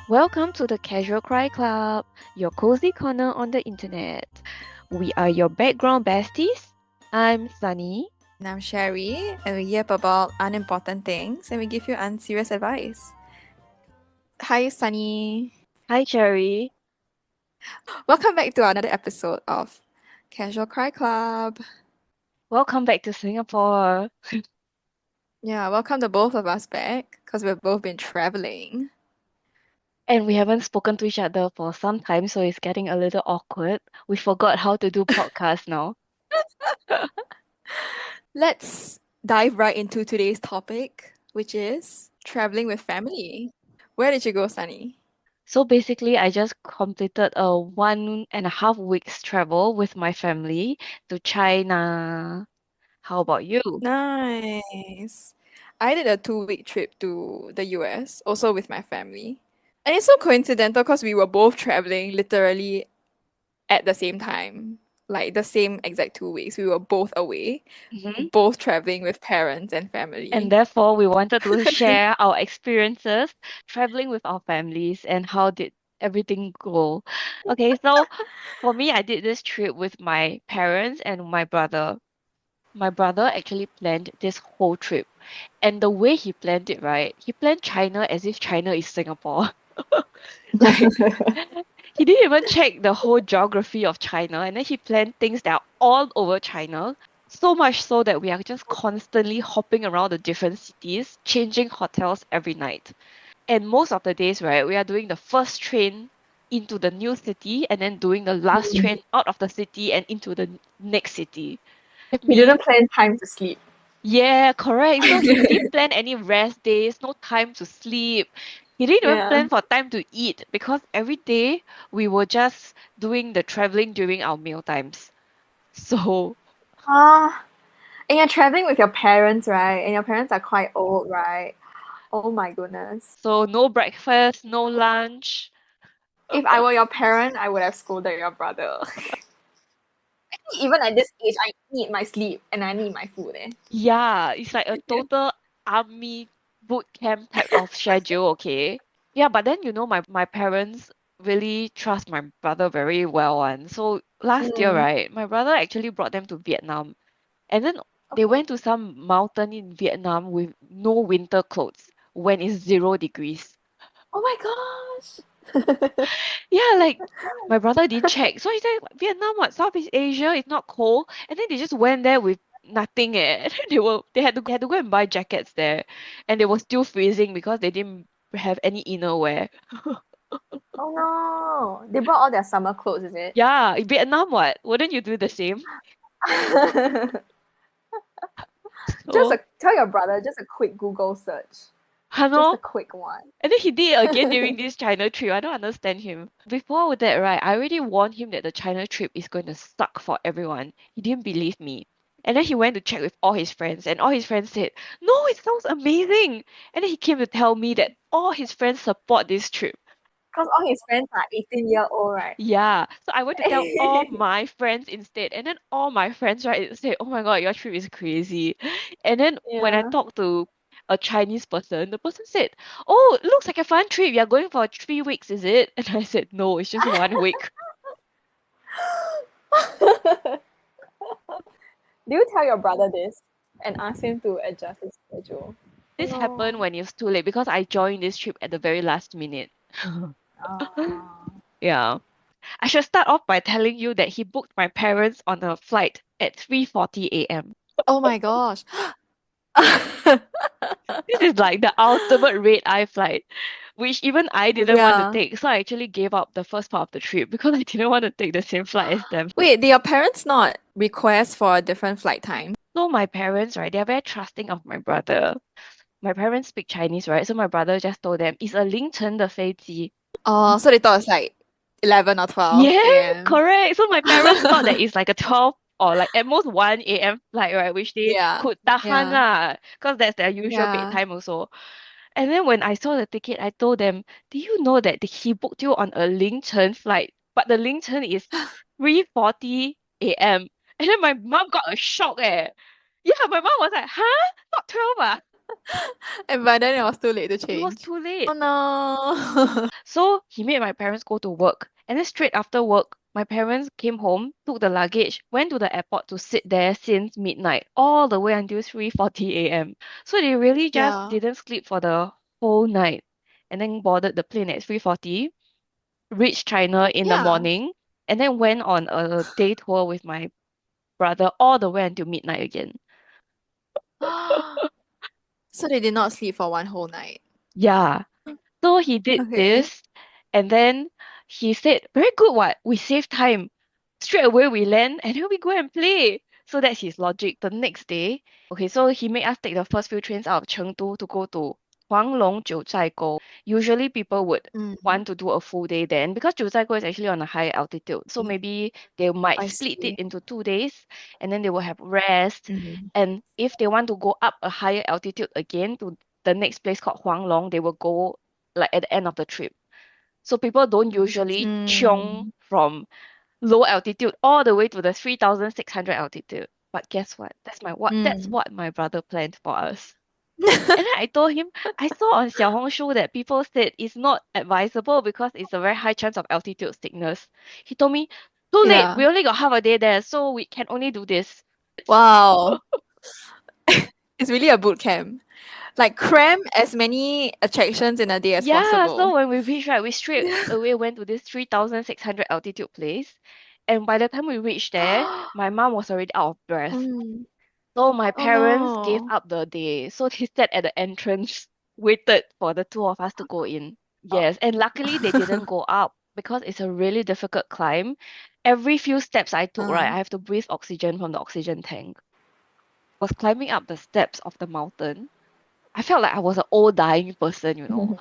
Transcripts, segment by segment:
Welcome to the Casual Cry Club, your cozy corner on the internet. We are your background besties. I'm Sunny. And I'm Sherry, and we yap about unimportant things and we give you unserious advice. Hi, Sunny. Hi, Cherry. Welcome back to another episode of Casual Cry Club. Welcome back to Singapore. Yeah, welcome to both of us back because we've both been traveling. And we haven't spoken to each other for some time, so it's getting a little awkward. We forgot how to do podcasts now. Let's dive right into today's topic, which is traveling with family. Where did you go, Sunny? So basically, I just completed a 1.5 weeks travel with my family to China. How about you? Nice. I did a 2-week trip to the US, also with my family. And it's so coincidental because we were both traveling literally at the same time. Like the same exact 2 weeks. We were both away, Mhm. both traveling with parents and And family. therefore, we wanted to share our experiences traveling with our families and how did everything go. Okay, so for me, I did this trip with my parents and my brother. My brother actually planned this whole trip. And the way he planned it, right? He planned China as if China is Singapore. Like, he didn't even check the whole geography of China, and then he planned things that are all over China. So much so that we are just constantly hopping around the different cities, changing hotels every night. And most of the days, right, we are doing the first train into the new city and then doing the last train out of the city and into the next city. With He me, didn't plan time to sleep. yeah, correct. So he didn't plan any rest days, no time to sleep. He didn't even Yeah. plan for time to eat because every day we were just doing the traveling during our meal times. So, Ah, and you're traveling with your parents, right? And your parents are quite old, right? Oh my goodness. so no breakfast, no lunch. If I were your parent, I would have scolded your brother. Even at this age, I need my sleep and I need my food. Eh? Yeah, it's like a total army boot camp type of schedule, okay? Yeah, but then my parents really trust my brother very well one. So last year, Mm. right, my brother actually brought them to Vietnam. And then they Okay. went to some mountain in Vietnam with no winter clothes when it's 0 degrees. Oh my gosh. Yeah, like my brother didn't check. So he said, Vietnam, what, Southeast Asia, it's not cold. And then they just went there with nothing. And then they had to go and buy jackets there. And they were still freezing because they didn't have any inner wear. Oh no. They brought all their summer clothes, is it? Yeah, in Vietnam, what? Wouldn't you do the same? Just So, a tell your brother, just a quick Google search. Just a Hano. quick one. And then he did it again during this China trip. I don't understand him. Before that, right, I already warned him that the China trip is going to suck for everyone. He didn't believe me. And then he went to check with all his friends, and all his friends said, no, it sounds amazing. And then he came to tell me that all his friends support this trip. Because all his friends are 18-year-old, right? Yeah. So I went to tell all my friends instead. And then all my friends, right, said, oh my God, your trip is crazy. And then when I Yeah. talked to a Chinese person, the person said, oh, it looks like a fun trip. You're going for 3 weeks, is it? And I said, no, it's just 1 week. Do you tell your brother this and ask him to adjust his schedule? Oh This happened no. when it was too late because I joined this trip at the very last minute. Ah. Yeah. I should start off by telling you that he booked my parents on a flight at 3:40 a.m. Oh my gosh. This is like the ultimate red eye flight, which even I didn't want to Yeah. take. So I actually gave up the first part of the trip because I didn't want to take the same flight as them. Wait, did your parents not request for a different flight time? So my parents, right, they're very trusting of my brother. My parents speak Chinese, right? So my brother just told them it's a 凌晨的飞机. Oh, so they thought it's like 11 or 12 Yeah, a.m. correct. So my parents thought that it's like a 12 or like at most 1 a.m. flight, right? Which they Yeah. could tahan Yeah. lah, because that's their usual Yeah. bedtime also. And then when I saw the ticket, I told them, do you know that he booked you on a 凌晨 flight, but the 凌晨 is 3:40 a.m. And then my mom got a shock eh. Yeah, my mom was like, huh? Not 12 ah? And by then it was too late to It was change. too Oh late. no. So he made my parents go to work. And then straight after work, my parents came home, took the luggage, went to the airport to sit there since midnight, all the way until 3:40 a.m. So they really just Yeah. didn't sleep for the whole night. And then boarded the plane at 3:40, reached China in the Yeah. morning, and then went on a day tour with my brother all the way until midnight again. So they did not sleep for one whole night. Yeah. So he did Okay. this, and then he said, "Very good, what? We save time. Straight away we land, and then we go and play." So that's his logic. The next day, okay, so he made us take the first few trains out of Chengdu to go to Huanglong Jiuzhaigou. Usually people would Mm, want to do a full day then because Jiuzhaigou is actually on a high altitude. So maybe they might I split it see. into 2 days, and then they will have rest. Mm. And if they want to go up a higher altitude again to the next place called Huanglong, they will go like at the end of the trip. So people don't usually chiong Mm. from low altitude all the way to the 3,600 altitude. But guess what? That's Mm. what my brother planned for us. And then I told him I saw on Xiaohongshu that people said it's not advisable because it's a very high chance of altitude sickness. He told me, too late, Yeah. we only got half a day there, so we can only do this. Wow. It's really a boot camp. Like cram as many attractions in a day as Yeah, possible. so when we reached, right, we straight away went to this 3,600 altitude place. And by the time we reached there, my mom was already out of breath. Mm. So my Oh parents gave no. up the day. So they sat at the entrance, waited for the two of us to go in. Yes, and luckily they didn't go up because it's a really difficult climb. Every few steps I took, right, Uh, I have to breathe oxygen from the oxygen tank. Was climbing up the steps of the mountain. I felt like I was an old dying person, you know.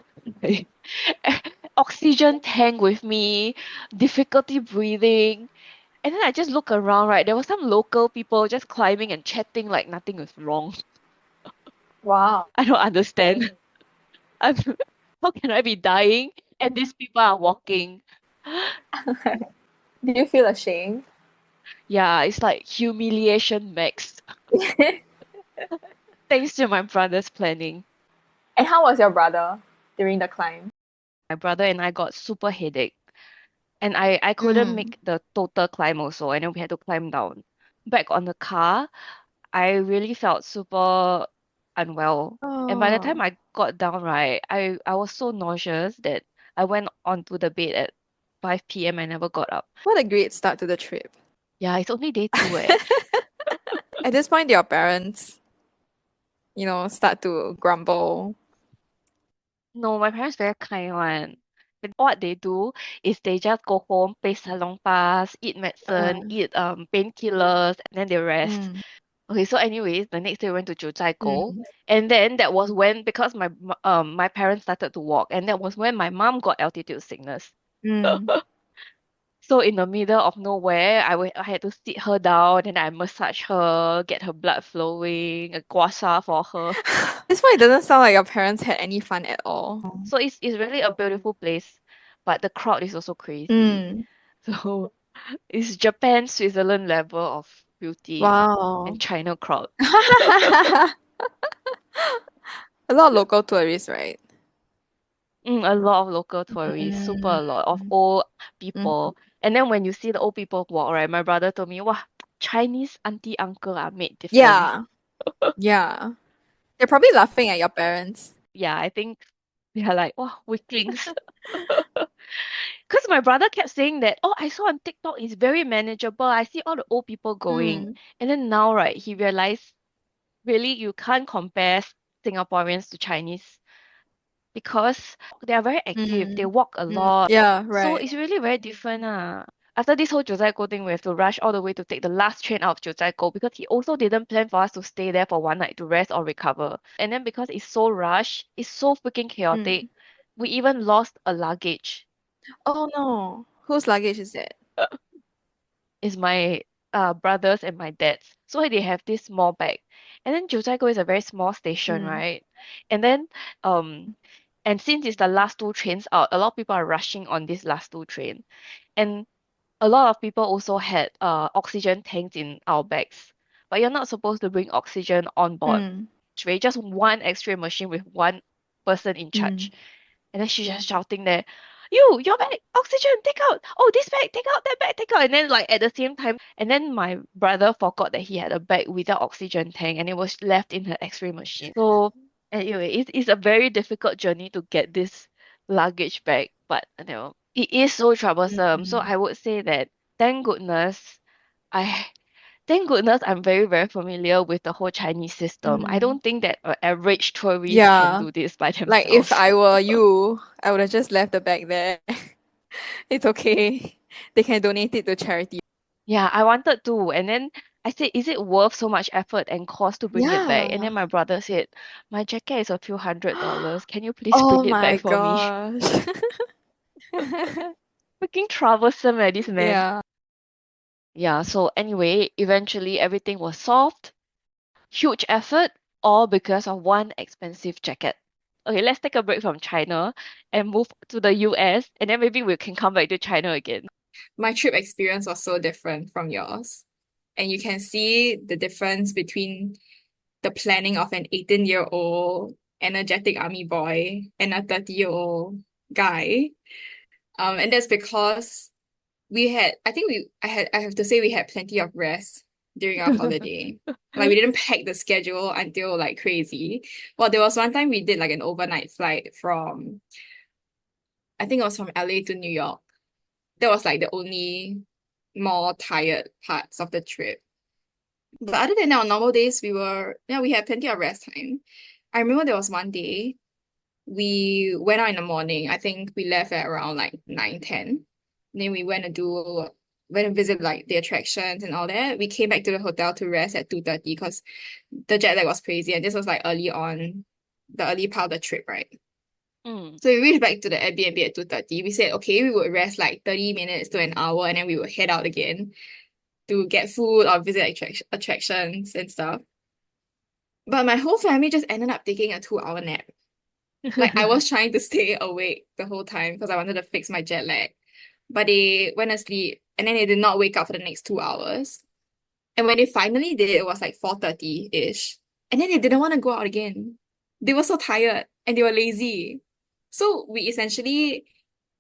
Oxygen tank with me, difficulty breathing. And then I just look around, right? There were some local people just climbing and chatting like nothing was wrong. wow. I don't understand. I'm, how can I be dying and these people are walking? Do you feel ashamed? Yeah, it's like humiliation max. Thanks to my brother's planning. And how was your brother during the climb? My brother and I got super headache. And I couldn't Mm. make the total climb also, and then we had to climb down. Back on the car, I really felt super unwell. And by the time Oh, I got down, right, I was so nauseous that I went onto the bed at 5 p.m. I never got up. what a great start to the trip. Yeah, it's only day two eh. At this point, your parents, start to grumble. No, my parents very kind one. But what they do is they just go home, pay salon pass, eat medicine, Uh, eat painkillers, and then they rest. mm, Okay, so anyways, the next day we went to Jiuzhaigou, mm, and then that was when because my parents started to walk, and that was when my mom got altitude sickness. mm. So in the middle of nowhere, I had to sit her down, and I massage her, get her blood flowing, a gua sha for her. This point, it doesn't sound like your parents had any fun at all. So it's really a beautiful place, but the crowd is also crazy. Mm. So it's Japan, Switzerland level of beauty and Wow. China crowd. A lot of local tourists, right? A lot of local tourists, super Mm, a lot of old mm. people. And then when you see the old people walk, right, my brother told me, wow, Chinese auntie uncle are made different. Yeah, yeah. They're probably laughing at your parents. Yeah, I think they are like, wow, weaklings. Because my brother kept saying that, oh, I saw on TikTok it's very manageable. I see all the old people going. Mm, And then now, right, he realized really you can't compare Singaporeans to Chinese because they are very active. They mm, walk a mm. lot. Yeah, So right. it's really very different. After this whole Jiuzhaigou thing, we have to rush all the way to take the last train out of Jiuzhaigou because he also didn't plan for us to stay there for one night to rest or recover. And then because it's so rushed, it's so freaking chaotic, Mm. we even lost a luggage. Oh no. Whose luggage is it? It's my brothers and my dad's. So they have this small bag. And then Jiuzhaigou is a very small station, Mm, right? And then um and since it's the last two trains out, a lot of people are rushing on this last two train. And a lot of people also had oxygen tanks in our bags. But you're not supposed to bring oxygen on board. mm. X-ray, just one X-ray machine with one person in charge. Mm. And then she's just shouting there, your bag, oxygen, take out. Oh, this bag, take out, that bag, take out. And then like at the same time, and then my brother forgot that he had a bag without oxygen tank and it was left in her X-ray machine. So anyway, it's a very difficult journey to get this luggage bag, but it is so troublesome. So Mm. I would say that thank goodness I thank goodness I'm very, very familiar with the whole Chinese system. I Mm. don't think that an average tourist can Yeah. do this by Like if themselves. I were you, I would have just left the bag there. It's okay. They can donate it to charity. Yeah, I wanted to. And then I said, is it worth so much effort and cost to bring it back? And then Yeah. my brother said, my jacket is a few $100. Can you please Oh bring it back my for me? gosh. Freaking troublesome, this man. Yeah. Yeah, so anyway, eventually everything was solved. Huge effort, all because of one expensive jacket. Okay, let's take a break from China and move to the US, and then maybe we can come back to China again. My trip experience was so different from yours. And you can see the difference between the planning of an 18-year-old energetic army boy and a 30-year-old guy. And that's because I have to say we had plenty of rest during our holiday. Like we didn't pack the schedule until like crazy. Well, there was one time we did like an overnight flight from, I think it was from LA to New York. That was like the only more tired parts of the trip. But other than that, on normal days, we had plenty of rest time. I remember there was one day we went out in the morning. I think we left at around like 9, 10. Then we went and visit like the attractions and all that. We came back to the hotel to rest at 2:30 because the jet lag was crazy. And this was like the early part of the trip, right? Mm. So we reached back to the Airbnb at 2:30. We said, okay, we would rest like 30 minutes to an hour and then we would head out again to get food or visit attractions and stuff. But my whole family just ended up taking a 2-hour nap. Like I was trying to stay awake the whole time because I wanted to fix my jet lag. But they went asleep and then they did not wake up for the next 2 hours. And when they finally did, it was like 4:30-ish. And then they didn't want to go out again. They were so tired and they were lazy. So we essentially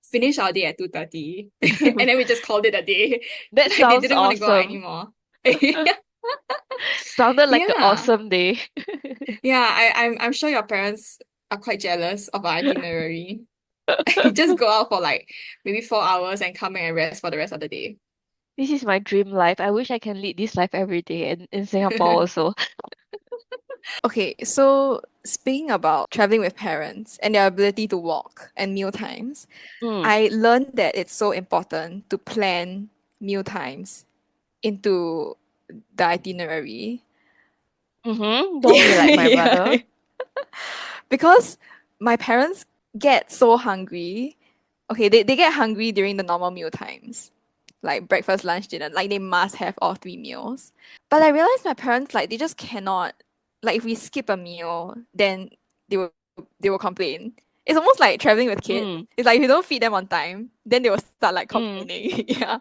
finished our day at 2:30 and then we just called it a day. That Like they sounds didn't want to go out awesome. anymore. Sounded like an Yeah. awesome day. Yeah, I'm sure your parents are quite jealous of our itinerary. Just go out for like maybe 4 hours and come back and rest for the rest of the day. This is my dream life. I wish I can lead this life every day and in Singapore also. Okay, so speaking about traveling with parents and their ability to walk and meal times, Mm. I learned that it's so important to plan meal times into the itinerary. Mm-hmm. Don't be like my Yeah. brother. Because my parents get so hungry. Okay, they get hungry during the normal meal times, like breakfast, lunch, dinner. Like they must have all three meals. But I realized my parents like they just cannot. Like if we skip a meal, then they will they will complain. It's almost like traveling with kids. Mm. It's like if you don't feed them on time, then they will start like Mm. complaining. Yeah.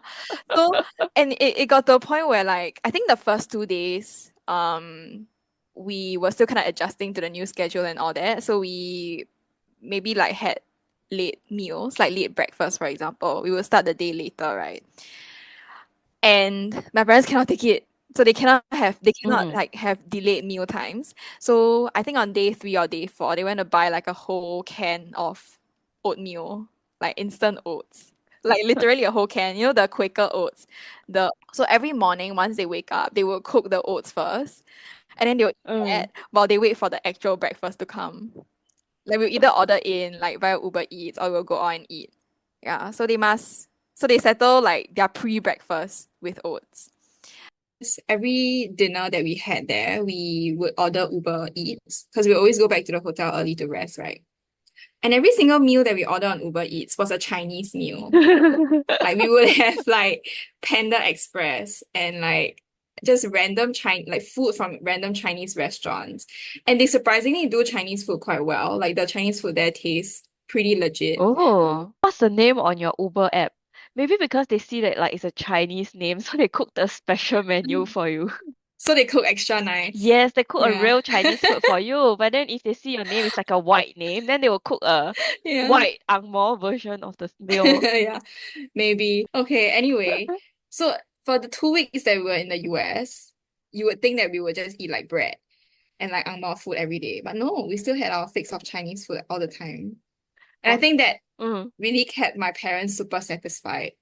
So and it got to a point where like I think the first 2 days, we were still kind of adjusting to the new schedule and all that. So we maybe like had late meals, like late breakfast, for example. We will start the day later, right? And my parents cannot take it. So they cannot Mm. like have delayed meal times. So I think on day 3 or day 4, they went to buy like a whole can of oatmeal, like instant oats. Like literally a whole can, you know, the Quaker oats. So every morning once they wake up, they will cook the oats first and then they'll eat Mm. that while they wait for the actual breakfast to come. Like we'll either order in like via Uber Eats or we'll go out and eat. Yeah, so they settle like their pre-breakfast with oats. Every dinner that we had there, we would order Uber Eats because we always go back to the hotel early to rest, right? And every single meal that we order on Uber Eats was a Chinese meal. Like we would have like Panda Express and like just random Chinese like food from random Chinese restaurants. And they surprisingly do Chinese food quite well. Like the Chinese food there tastes pretty legit. Oh, what's the name on your Uber app? Maybe because they see that like it's a Chinese name, so they cooked a special menu for you. So they cook extra nice. Yes, they cook a Yeah. real Chinese food for you, but then if they see your name is like a white name, then they will cook a Yeah. white ang moh version of the meal. Yeah, maybe. Okay, anyway. So for the 2 weeks that we were in the US, you would think that we would just eat like bread and like ang moh food every day. But no, we still had our fix of Chinese food all the time. And I Oh, think that mm, really kept my parents super satisfied.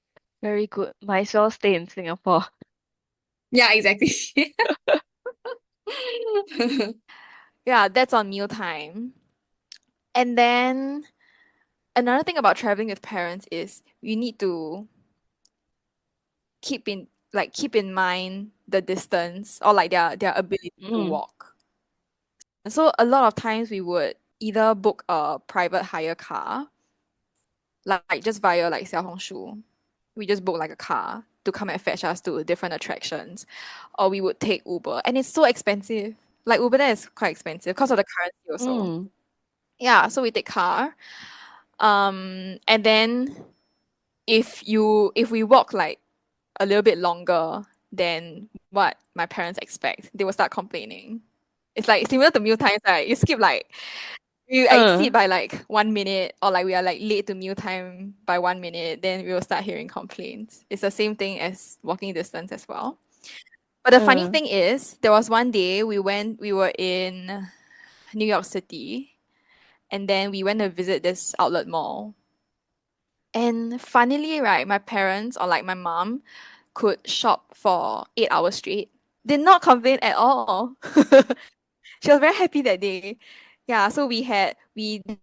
very good. Might as well stay in Singapore. Yeah, exactly. Yeah, that's on mealtime. And then another thing about traveling with parents is you need to keep in mind the distance or like their ability to Mm, walk. So a lot of times we would either book a private hire car, like just via like Xiaohongshu. We just book like a car to come and fetch us to different attractions, or we would take Uber, and it's so expensive. Like Uber there is quite expensive because of the currency also. mm. Yeah, so we take car. And then if we walk like a little bit longer than what my parents expect, they will start complaining. It's like similar to meal times, right? You skip like you exceed Uh, by like 1 minute, or like we are like late to meal time by 1 minute, then we will start hearing complaints. It's the same thing as walking distance as well. But the funny uh. thing is, there was one day we were in New York City, and then we went to visit this outlet mall. And funnily, right, my parents or like my mom could shop for 8 hours straight. Did not complain at all. She was very happy that day. Yeah, so we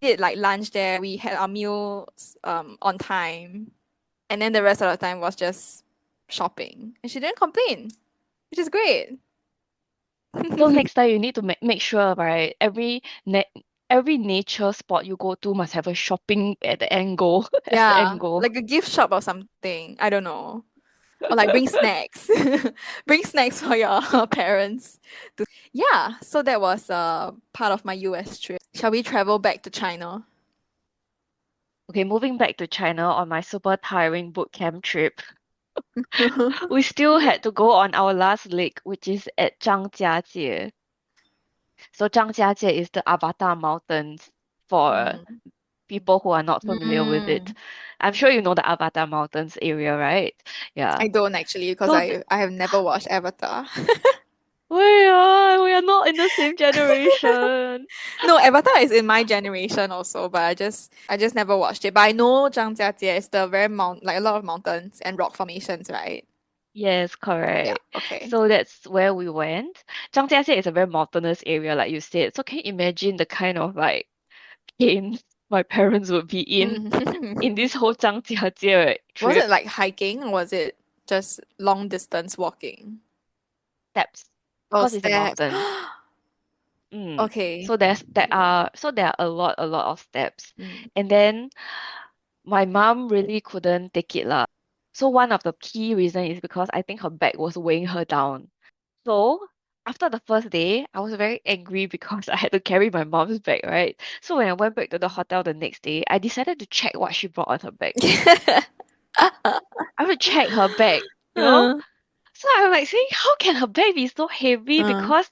did like lunch there. We had our meals on time, and then the rest of the time was just shopping. And she didn't complain, which is great. So next time you need to make sure, right? Every nature spot you go to must have a shopping at the end goal as the Yeah, end goal. like a gift shop or something. I don't know. Or like bring snacks. Bring snacks for your parents. Yeah, so that was part of my US trip. Shall we travel back to China? Okay, moving back to China on my super tiring boot camp trip, we still had to go on our last leg, which is at Zhangjiajie. So Zhangjiajie is the Avatar Mountains for Mm. people who are not familiar with it. Mm. I'm sure you know the Avatar Mountains area, right? Yeah. I don't actually because So I have never watched Avatar. we are not in the same generation. No, Avatar is in my generation also, but I just never watched it. But I know Zhangjiajie is the very like a lot of mountains and rock formations, right? Yes, Yeah, correct. okay. So that's where we went. Zhangjiajie is a very mountainous area, like you said. So can you imagine the kind of like pains my parents would be in Mm. this whole Zhangjiajie Was it trip? like hiking or was it just long distance walking? Steps, Oh, because it's a steps. mountain. Okay. So there are a lot of steps. Mm. And then my mom really couldn't take it lah. So one of the key reason is because I think her back was weighing her down. So after the first day, I was very angry because I had to carry my mom's bag, right? So when I went back to the hotel the next day, I decided to check what she brought on her bag. I would check her bag, you know? Uh, So I'm like saying, how can her bag be so heavy? uh. Because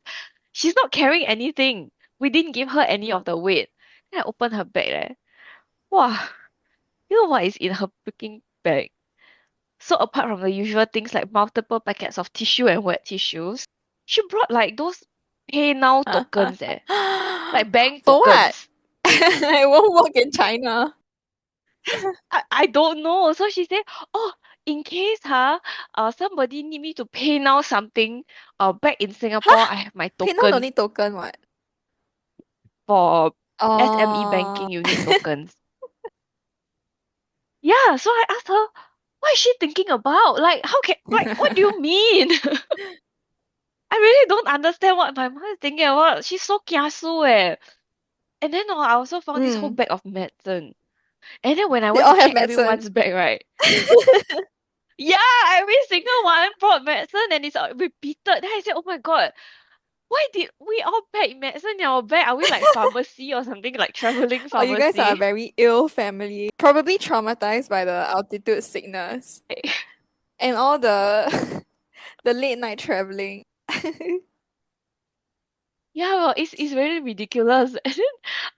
she's not carrying anything. We didn't give her any of the weight. Then I opened her bag. Wow, you know what is in her freaking bag? So apart from the usual things like multiple packets of tissue and wet tissues, she brought like those pay now tokens, like bank For what? tokens. I won't work in China. I don't know. So she said, oh, in case somebody need me to pay now something back in Singapore, I have my PayNow no tokens. need token, what? For SME Oh. banking, you need tokens. Yeah, so I asked her, what is she thinking about? Like, what do you mean? I really don't understand what my mom is thinking about. She's so kiasu eh. And then I also found this whole Mm. bag of medicine. And then when I They went to all have check medicine. everyone's bag, right? Yeah, every single one brought medicine and it's repeated. Then I said, oh my God, why did we all pack medicine in our bag? Are we like pharmacy or something like traveling Oh, you guys are a pharmacy? very ill family. Probably traumatized by the altitude sickness and all the the late night traveling. Yeah, well, it's really ridiculous. And then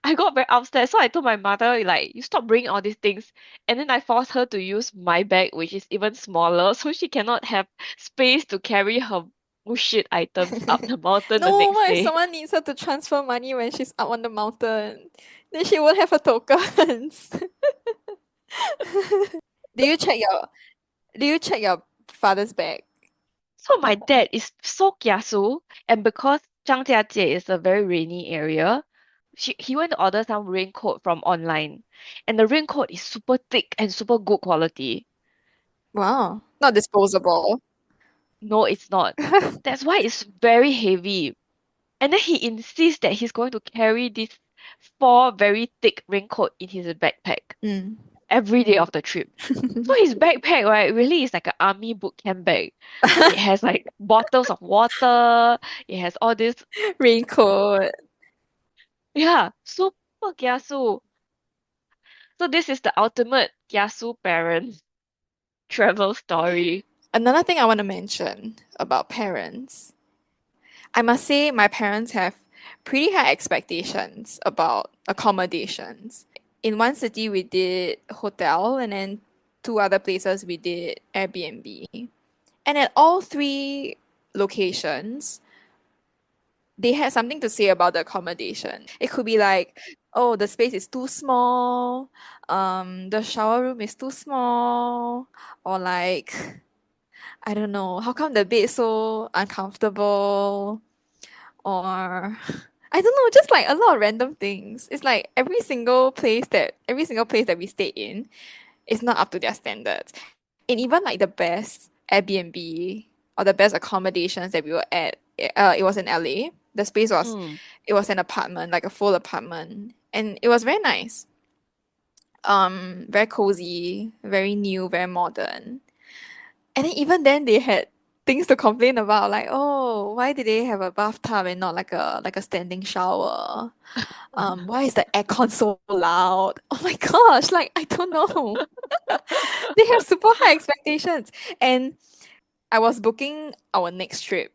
I got very upset, so I told my mother, like, you stop bringing all these things. And then I forced her to use my bag, which is even smaller, so she cannot have space to carry her bullshit items up the mountain the No, next what if day. someone needs her to transfer money when she's up on the mountain? Then she won't have her tokens. Do you check your do you check your father's bag? So my dad is so kiasu, and because Zhangjiajie is a very rainy area, he went to order some raincoat from online, and the raincoat is super thick and super good quality. Wow. Not disposable. No, it's not. That's why it's very heavy. And then he insists that he's going to carry this four very thick raincoat in his backpack Mm. every day of the trip. So his backpack, right, really is like an army boot camp bag. It has like bottles of water. It has all this, Raincoat. yeah, super kiasu. So this is the ultimate kiasu parent travel story. Another thing I want to mention about parents, I must say my parents have pretty high expectations about accommodations. In one city we did hotel and then two other places we did Airbnb. And at all three locations, they had something to say about the accommodation. It could be like, oh, the space is too small, the shower room is too small, or like, I don't know, how come the bed so uncomfortable? Or I don't know, just like a lot of random things. It's like every single place that we stayed in is not up to their standards. And even like the best Airbnb or the best accommodations that we were at, it was in LA. The space was, Mm, it was an apartment, like a full apartment, and it was very nice. Very cozy, very new, very modern. And then even then they had things to complain about, like, oh, why did they have a bathtub and not like a standing shower? Why is the aircon so loud? Oh my gosh, like I don't know. They have super high expectations. And I was booking our next trip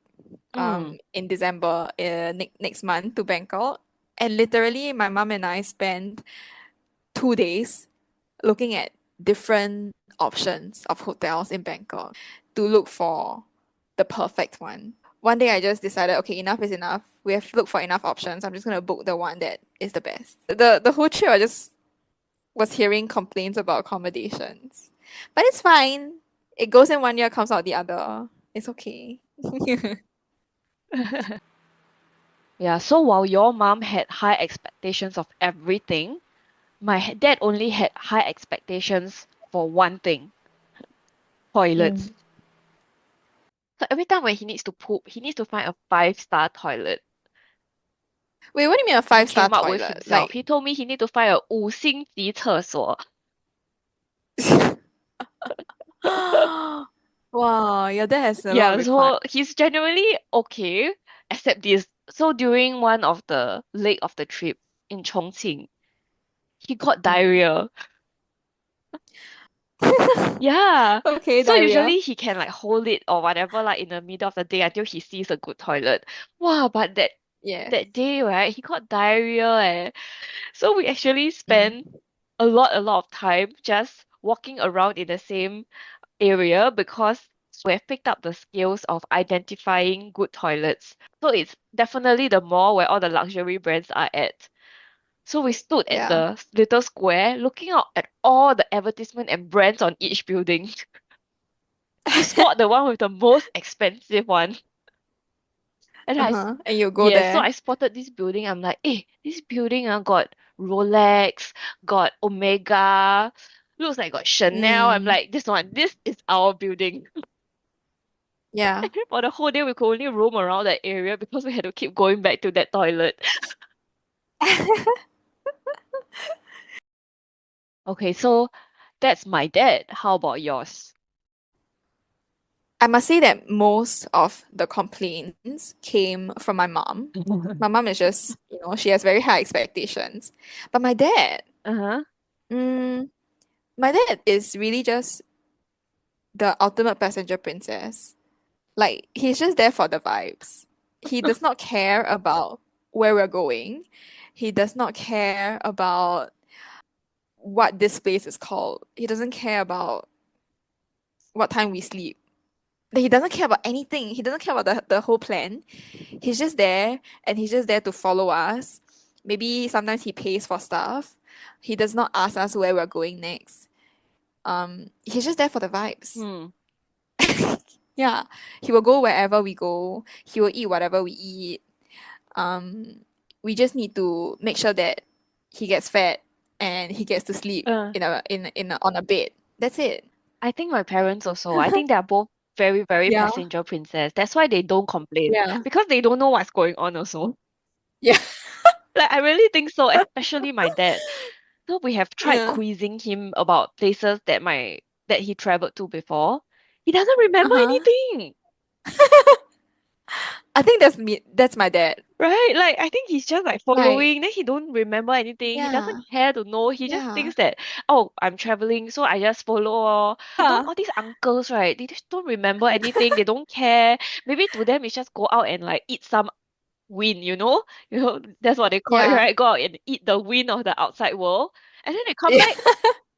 mm. in December next month to Bangkok. And literally my mom and I spent 2 days looking at different options of hotels in Bangkok to look for the perfect one. One day I just decided, okay, enough is enough. We have looked for enough options. I'm just gonna book the one that is the best. The whole trip I just was hearing complaints about accommodations. But it's fine. It goes in one year, comes out the other. It's okay. Yeah, so while your mom had high expectations of everything, my dad only had high expectations for one thing, toilets. Mm. So every time when he needs to poop, he needs to find a five-star toilet. Wait, what do you mean a He five-star came up with toilet? himself. Like, He told me he need to find a 5星级厕所. wow, your dad has a lot of Yeah, requirements. so he's generally okay, except this. So during one of the leg of the trip in Chongqing, he got Mm. diarrhea. Yeah. Okay, So diarrhea. usually he can like hold it or whatever like in the middle of the day until he sees a good toilet. Wow, but Yeah. that day, right, he got diarrhea eh. So we actually Mm. spent a lot of time just walking around in the same area because we have picked up the skills of identifying good toilets. So it's definitely the mall where all the luxury brands are at. So we stood at Yeah. the little square looking out at all the advertisement and brands on each building to spot the one with the most expensive one. And Uh-huh. And you go yes, so there. I spotted this building. I'm like, this building got Rolex, got Omega, looks like got Chanel. I'm Mm. like, this is our building. Yeah. And then for the whole day, we could only roam around that area because we had to keep going back to that toilet. Okay, so that's my dad. How about yours? I must say that most of the complaints came from my mom. My mom is just, she has very high expectations. But Uh-huh. mm, my dad is really just the ultimate passenger princess. Like he's just there for the vibes. He does not care about where we're going. He does not care about what this place is called. He doesn't care about what time we sleep. He doesn't care about anything. He doesn't care about the whole plan. He's just there and he's just there to follow us. Maybe sometimes he pays for stuff. He does not ask us where we're going next. He's just there for the vibes. Hmm. Yeah. He will go wherever we go. He will eat whatever we eat. Um, we just need to make sure that he gets fed and he gets to sleep Uh, on a bed. That's it. I think my parents also. I think they are both very, very Yeah. passenger princess. That's why they don't complain Yeah. because they don't know what's going on also. Yeah. Like I really think so, especially my dad. So we have tried Yeah. quizzing him about places that he traveled to before. He doesn't remember Uh-huh. anything. I think that's me. That's my dad. Right? Like I think he's just like Like, following, then he don't remember anything. He yeah. doesn't care to know. He just Yeah. thinks that, oh, I'm traveling, so I just follow. Don't Yeah. all these uncles, right? They just don't remember anything. They don't care. Maybe to them it's just go out and like eat some wind, you know? You know, that's what they call it, Yeah. right? Go out and eat the wind of the outside world. And then they come Yeah. back,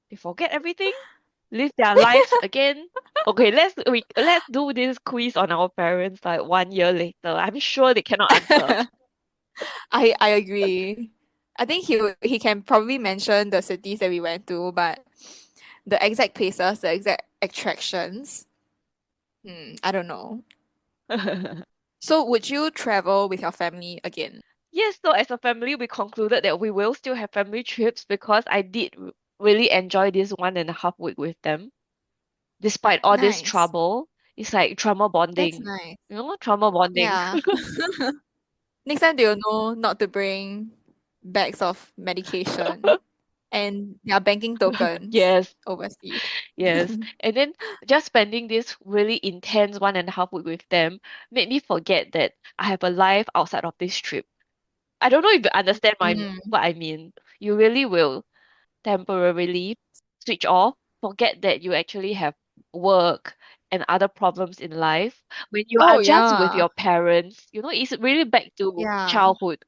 they forget everything, live their lives again. Okay, let's do this quiz on our parents like 1 year later. I'm sure they cannot answer. I agree. I think he can probably mention the cities that we went to, but the exact places, the exact attractions, I don't know. So would you travel with your family again? Yes, so as a family, we concluded that we will still have family trips because I did really enjoy this 1.5 week with them. Despite all this Nice. trouble, it's like trauma That's bonding. nice. You know, trauma bonding. Yeah. Next time they'll know not to bring bags of medication and their banking tokens Yes, overseas. yes. And then just spending this really intense 1.5 week with them made me forget that I have a life outside of this trip. I don't know if you understand Mm. what I mean. You really will temporarily switch off, forget that you actually have work and other problems in life. When you Oh are just with yeah. your parents, it's really back to Yeah. childhood.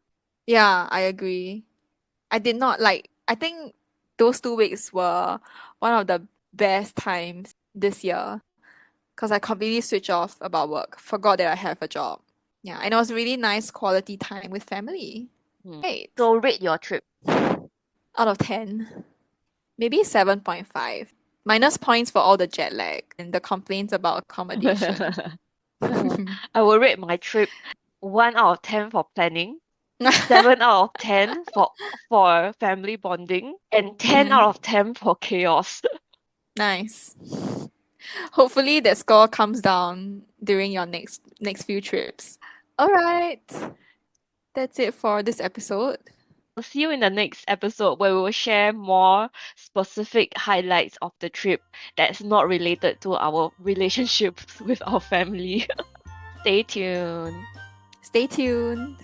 Yeah, I agree. I did not like, I think those 2 weeks were one of the best times this year because I completely switched off about work, forgot that I have a job. Yeah, and it was really nice quality time with family. Hmm. Right. So rate your trip. Out of 10, maybe 7.5. Minus points for all the jet lag and the complaints about accommodation. I will rate my trip 1 out of 10 for planning, 7 out of 10 for family bonding, and 10 out Mm, of 10 for chaos. nice. Hopefully that score comes down during your next few trips. All right. That's it for this episode. We'll see you in the next episode where we will share more specific highlights of the trip that's not related to our relationships with our family. Stay tuned. Stay tuned.